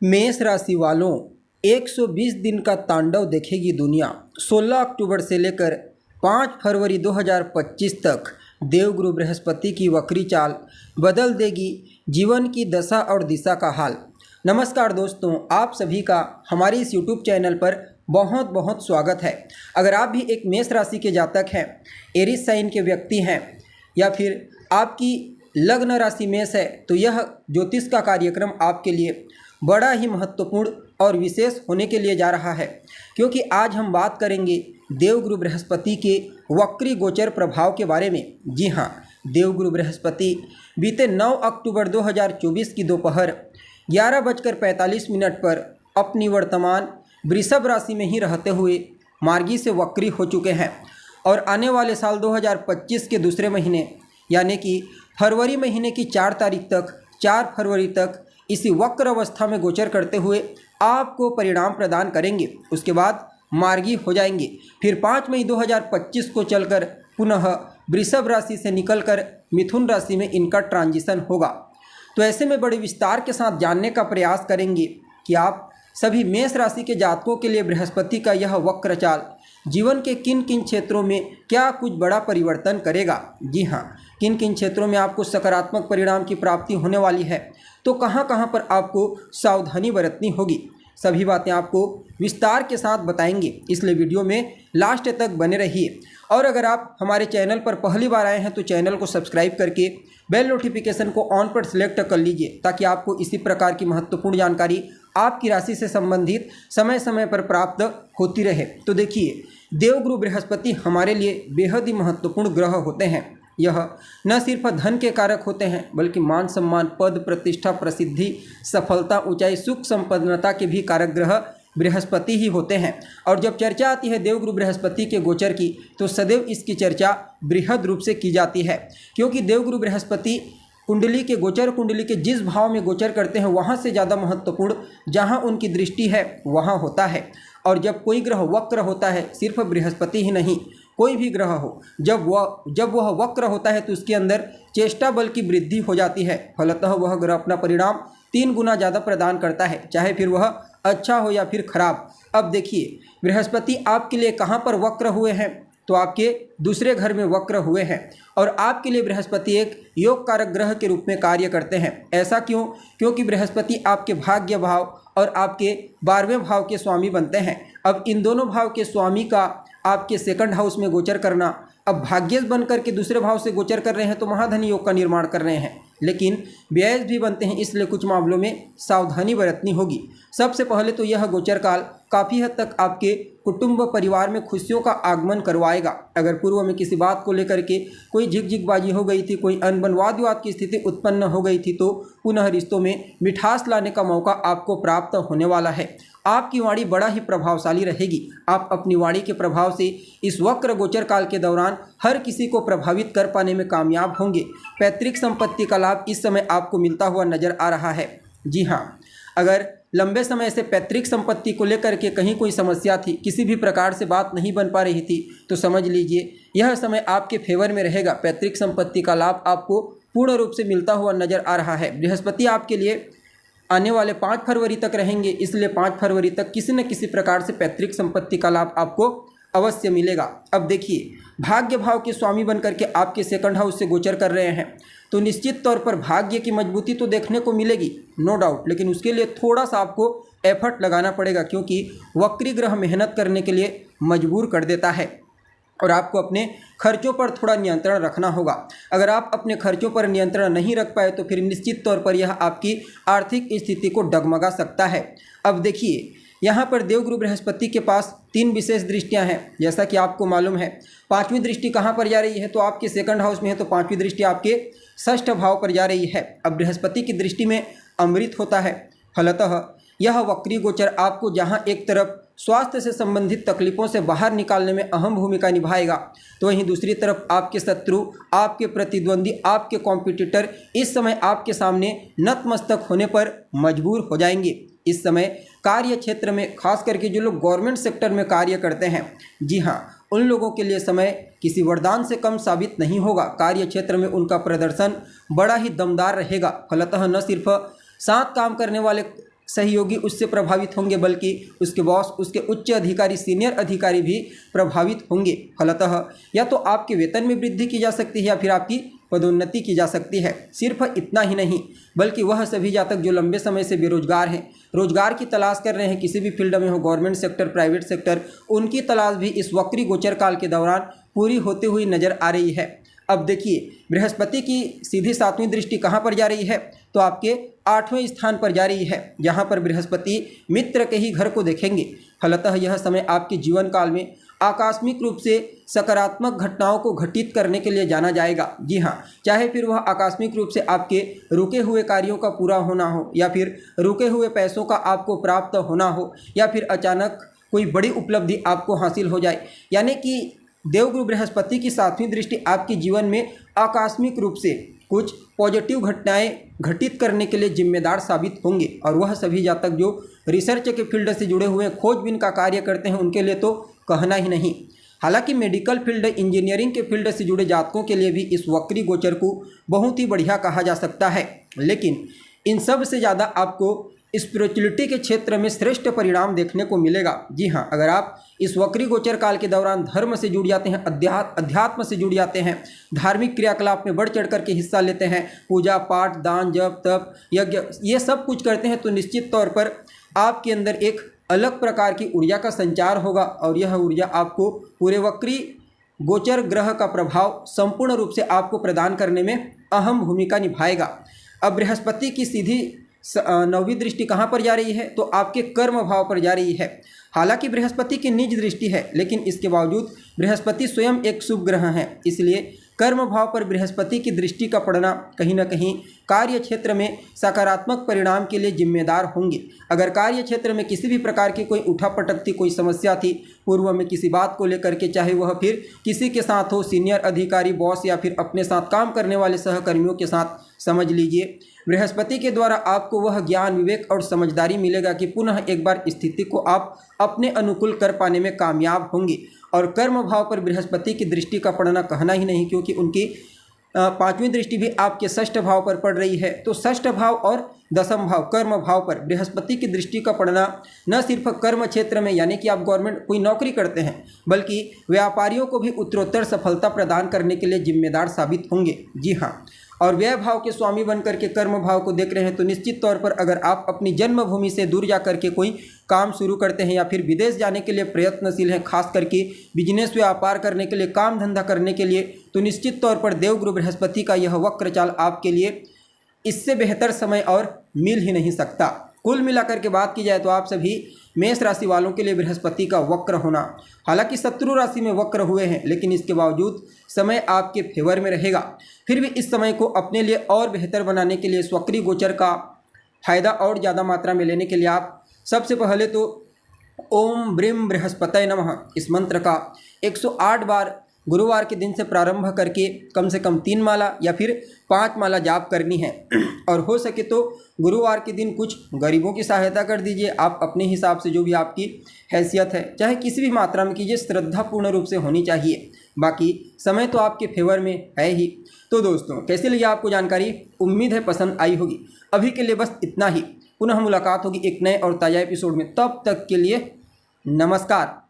मेष राशि वालों 120 दिन का तांडव देखेगी दुनिया। 16 अक्टूबर से लेकर 5 फरवरी 2025 तक देवगुरु बृहस्पति की वक्री चाल बदल देगी जीवन की दशा और दिशा का हाल। नमस्कार दोस्तों, आप सभी का हमारे इस YouTube चैनल पर बहुत बहुत स्वागत है। अगर आप भी एक मेष राशि के जातक हैं, एरीज साइन के व्यक्ति हैं या फिर आपकी लग्न राशि मेष है, तो यह ज्योतिष का कार्यक्रम आपके लिए बड़ा ही महत्वपूर्ण और विशेष होने के लिए जा रहा है, क्योंकि आज हम बात करेंगे देवगुरु बृहस्पति के वक्री गोचर प्रभाव के बारे में। जी हाँ, देवगुरु बृहस्पति बीते 9 अक्टूबर 2024 की दोपहर 11:45 पर अपनी वर्तमान वृषभ राशि में ही रहते हुए मार्गी से वक्री हो चुके हैं और आने वाले साल 2025 के दूसरे महीने यानी कि फरवरी महीने की 4 फरवरी तक इसी वक्र अवस्था में गोचर करते हुए आपको परिणाम प्रदान करेंगे। उसके बाद मार्गी हो जाएंगे। फिर 5 मई 2025 को चलकर पुनः वृषभ राशि से निकलकर मिथुन राशि में इनका ट्रांजिशन होगा। तो ऐसे में बड़े विस्तार के साथ जानने का प्रयास करेंगे कि आप सभी मेष राशि के जातकों के लिए बृहस्पति का यह वक्र चाल जीवन के किन किन क्षेत्रों में क्या कुछ बड़ा परिवर्तन करेगा। जी हाँ, किन किन क्षेत्रों में आपको सकारात्मक परिणाम की प्राप्ति होने वाली है, तो कहाँ कहाँ पर आपको सावधानी बरतनी होगी, सभी बातें आपको विस्तार के साथ बताएंगे। इसलिए वीडियो में लास्ट तक बने रहिए। और अगर आप हमारे चैनल पर पहली बार आए हैं तो चैनल को सब्सक्राइब करके बेल नोटिफिकेशन को ऑन पर सिलेक्ट कर लीजिए, ताकि आपको इसी प्रकार की महत्वपूर्ण जानकारी आपकी राशि से संबंधित समय समय पर प्राप्त होती रहे। तो देखिए, देवगुरु बृहस्पति हमारे लिए बेहद ही महत्वपूर्ण ग्रह होते हैं। यह न सिर्फ धन के कारक होते हैं, बल्कि मान सम्मान, पद प्रतिष्ठा, प्रसिद्धि, सफलता, ऊंचाई, सुख संपन्नता के भी कारक ग्रह बृहस्पति ही होते हैं। और जब चर्चा आती है देवगुरु बृहस्पति के गोचर की, तो सदैव इसकी चर्चा बृहद रूप से की जाती है, क्योंकि देवगुरु बृहस्पति कुंडली के गोचर कुंडली के जिस भाव में गोचर करते हैं, वहाँ से ज़्यादा महत्वपूर्ण जहाँ उनकी दृष्टि है वहाँ होता है। और जब कोई ग्रह वक्र होता है, सिर्फ बृहस्पति ही नहीं, कोई भी ग्रह हो, जब वह वक्र होता है तो उसके अंदर चेष्टा बल की वृद्धि हो जाती है। फलतः वह ग्रह अपना परिणाम 3 गुना ज़्यादा प्रदान करता है, चाहे फिर वह अच्छा हो या फिर खराब। अब देखिए, बृहस्पति आपके लिए कहाँ पर वक्र हुए हैं, तो आपके दूसरे घर में वक्र हुए हैं। और आपके लिए बृहस्पति एक योग कारक ग्रह के रूप में कार्य करते हैं। ऐसा क्यों? क्योंकि बृहस्पति आपके भाग्य भाव और आपके 12वें भाव के स्वामी बनते हैं। अब इन दोनों भाव के स्वामी का आपके सेकंड हाउस में गोचर करना, अब भाग्यश बन करके दूसरे भाव से गोचर कर रहे हैं तो महाधनी योग का निर्माण कर रहे हैं, लेकिन व्ययश भी बनते हैं, इसलिए कुछ मामलों में सावधानी बरतनी होगी। सबसे पहले तो यह गोचर काल काफ़ी हद तक आपके कुटुंब परिवार में खुशियों का आगमन करवाएगा। अगर पूर्व में किसी बात को लेकर के कोई झिकझिकबाजी हो गई थी, कोई अनबन वाद विवाद की स्थिति उत्पन्न हो गई थी, तो पुनः रिश्तों में मिठास लाने का मौका आपको प्राप्त होने वाला है। आपकी वाणी बड़ा ही प्रभावशाली रहेगी। आप अपनी वाणी के प्रभाव से इस वक्र गोचर काल के दौरान हर किसी को प्रभावित कर पाने में कामयाब होंगे। पैतृक संपत्ति का लाभ इस समय आपको मिलता हुआ नजर आ रहा है। जी हाँ, अगर लंबे समय से पैतृक संपत्ति को लेकर के कहीं कोई समस्या थी, किसी भी प्रकार से बात नहीं बन पा रही थी, तो समझ लीजिए यह समय आपके फेवर में रहेगा। पैतृक संपत्ति का लाभ आपको पूर्ण रूप से मिलता हुआ नजर आ रहा है। बृहस्पति आपके लिए आने वाले 5 फरवरी तक रहेंगे, इसलिए 5 फरवरी तक किसी न किसी प्रकार से पैतृक संपत्ति का लाभ आपको अवश्य मिलेगा। अब देखिए, भाग्य भाव के स्वामी बनकर के आपके सेकंड हाउस से गोचर कर रहे हैं, तो निश्चित तौर पर भाग्य की मजबूती तो देखने को मिलेगी, नो डाउट, लेकिन उसके लिए थोड़ा सा आपको एफर्ट लगाना पड़ेगा, क्योंकि वक्री ग्रह मेहनत करने के लिए मजबूर कर देता है और आपको अपने खर्चों पर थोड़ा नियंत्रण रखना होगा। अगर आप अपने खर्चों पर नियंत्रण नहीं रख पाए तो फिर निश्चित तौर पर यह आपकी आर्थिक स्थिति को डगमगा सकता है। अब देखिए, यहाँ पर देवगुरु बृहस्पति के पास 3 विशेष दृष्टियाँ हैं, जैसा कि आपको मालूम है। 5वीं दृष्टि कहाँ पर जा रही है, तो आपके सेकंड हाउस में है, तो 5वीं दृष्टि आपके 6ठ भाव पर जा रही है। अब बृहस्पति की दृष्टि में अमृत होता है। फलतः यह वक्री गोचर आपको जहाँ एक तरफ स्वास्थ्य से संबंधित तकलीफों से बाहर निकालने में अहम भूमिका निभाएगा, तो वहीं दूसरी तरफ आपके शत्रु, आपके प्रतिद्वंदी, आपके कॉम्पिटिटर इस समय आपके सामने नतमस्तक होने पर मजबूर हो जाएंगे। इस समय कार्य क्षेत्र में, खास करके जो लोग गवर्नमेंट सेक्टर में कार्य करते हैं, जी हाँ, उन लोगों के लिए समय किसी वरदान से कम साबित नहीं होगा। कार्य क्षेत्र में उनका प्रदर्शन बड़ा ही दमदार रहेगा। फलतः न सिर्फ साथ काम करने वाले सहयोगी उससे प्रभावित होंगे, बल्कि उसके बॉस, उसके उच्च अधिकारी, सीनियर अधिकारी भी प्रभावित होंगे। फलतः या तो आपके वेतन में वृद्धि की जा सकती है या फिर आपकी पदोन्नति की जा सकती है। सिर्फ इतना ही नहीं, बल्कि वह सभी जातक जो लंबे समय से बेरोजगार हैं, रोजगार की तलाश कर रहे हैं, किसी भी फील्ड में हो, गवर्नमेंट सेक्टर, प्राइवेट सेक्टर, उनकी तलाश भी इस वक्री गोचर काल के दौरान पूरी होती हुई नजर आ रही है। अब देखिए, बृहस्पति की सीधी 7वीं दृष्टि कहाँ पर जा रही है, तो आपके 8वें स्थान पर जा रही है, जहाँ पर बृहस्पति मित्र के ही घर को देखेंगे। फलतः यह समय आपके जीवन काल में आकस्मिक रूप से सकारात्मक घटनाओं को घटित करने के लिए जाना जाएगा। जी हाँ, चाहे फिर वह आकस्मिक रूप से आपके रुके हुए कार्यों का पूरा होना हो, या फिर रुके हुए पैसों का आपको प्राप्त होना हो, या फिर अचानक कोई बड़ी उपलब्धि आपको हासिल हो जाए। यानी कि देवगुरु बृहस्पति की 7वीं दृष्टि आपके जीवन में आकस्मिक रूप से कुछ पॉजिटिव घटनाएं घटित करने के लिए जिम्मेदार साबित होंगे। और वह सभी जातक जो रिसर्च के फील्ड से जुड़े हुए खोजबीन का कार्य करते हैं, उनके लिए तो कहना ही नहीं। हालांकि मेडिकल फील्ड, इंजीनियरिंग के फील्ड से जुड़े जातकों के लिए भी इस वक्री गोचर को बहुत ही बढ़िया कहा जा सकता है। लेकिन इन सब से ज़्यादा आपको स्पिरिचुअलिटी के क्षेत्र में श्रेष्ठ परिणाम देखने को मिलेगा। जी हाँ, अगर आप इस वक्री गोचर काल के दौरान धर्म से जुड़ जाते हैं, अध्यात्म से जुड़ जाते हैं, धार्मिक क्रियाकलाप में बढ़ चढ़ करके हिस्सा लेते हैं, पूजा पाठ, दान, जप, तप, यज्ञ, ये सब कुछ करते हैं, तो निश्चित तौर पर आपके अंदर एक अलग प्रकार की ऊर्जा का संचार होगा। और यह ऊर्जा आपको पूरे वक्री गोचर ग्रह का प्रभाव संपूर्ण रूप से आपको प्रदान करने में अहम भूमिका निभाएगा। अब बृहस्पति की सीधी 9वीं दृष्टि कहाँ पर जा रही है, तो आपके कर्म भाव पर जा रही है। हालांकि बृहस्पति की निज दृष्टि है, लेकिन इसके बावजूद बृहस्पति स्वयं एक शुभ ग्रह है, इसलिए कर्म भाव पर बृहस्पति की दृष्टि का पड़ना कहीं ना कहीं कार्य क्षेत्र में सकारात्मक परिणाम के लिए जिम्मेदार होंगे। अगर कार्य क्षेत्र में किसी भी प्रकार की कोई उठापटक थी, कोई समस्या थी पूर्व में किसी बात को लेकर के, चाहे वह फिर किसी के साथ हो, सीनियर अधिकारी, बॉस, या फिर अपने साथ काम करने वाले सहकर्मियों के साथ, समझ लीजिए बृहस्पति के द्वारा आपको वह ज्ञान, विवेक और समझदारी मिलेगा कि पुनः एक बार स्थिति को आप अपने अनुकूल कर पाने में कामयाब होंगे। और कर्म भाव पर बृहस्पति की दृष्टि का पड़ना कहना ही नहीं, क्योंकि उनकी 5वीं दृष्टि भी आपके षष्ठ भाव पर पड़ रही है। तो षष्ठ भाव और 10वां भाव, कर्म भाव पर बृहस्पति की दृष्टि का पड़ना न सिर्फ कर्म क्षेत्र में, यानी कि आप गवर्नमेंट कोई नौकरी करते हैं, बल्कि व्यापारियों को भी उत्तरोत्तर सफलता प्रदान करने के लिए जिम्मेदार साबित होंगे। जी हाँ, और व्यय भाव के स्वामी बन करके कर्म भाव को देख रहे हैं, तो निश्चित तौर पर अगर आप अपनी जन्मभूमि से दूर जा करके कोई काम शुरू करते हैं, या फिर विदेश जाने के लिए प्रयत्नशील हैं, खास करके बिजनेस व्यापार करने के लिए, काम धंधा करने के लिए, तो निश्चित तौर पर देवगुरु बृहस्पति का यह वक्र चाल आपके लिए इससे बेहतर समय और मिल ही नहीं सकता। कुल मिलाकर के बात की जाए तो आप सभी मेष राशि वालों के लिए बृहस्पति का वक्र होना, हालांकि शत्रु राशि में वक्र हुए हैं, लेकिन इसके बावजूद समय आपके फेवर में रहेगा। फिर भी इस समय को अपने लिए और बेहतर बनाने के लिए, इस वक्री गोचर का फायदा और ज़्यादा मात्रा में लेने के लिए आप सबसे पहले तो ओम ब्रीम बृहस्पतये नमः इस मंत्र का 108 बार गुरुवार के दिन से प्रारंभ करके कम से कम 3 माला या फिर 5 माला जाप करनी है। और हो सके तो गुरुवार के दिन कुछ गरीबों की सहायता कर दीजिए। आप अपने हिसाब से जो भी आपकी हैसियत है, चाहे किसी भी मात्रा में कीजिए, श्रद्धापूर्ण रूप से होनी चाहिए। बाकी समय तो आपके फेवर में है ही। तो दोस्तों, कैसे लगी आपको जानकारी? उम्मीद है पसंद आई होगी। अभी के लिए बस इतना ही। पुनः मुलाकात होगी एक नए और ताज़ा एपिसोड में। तब तक के लिए नमस्कार।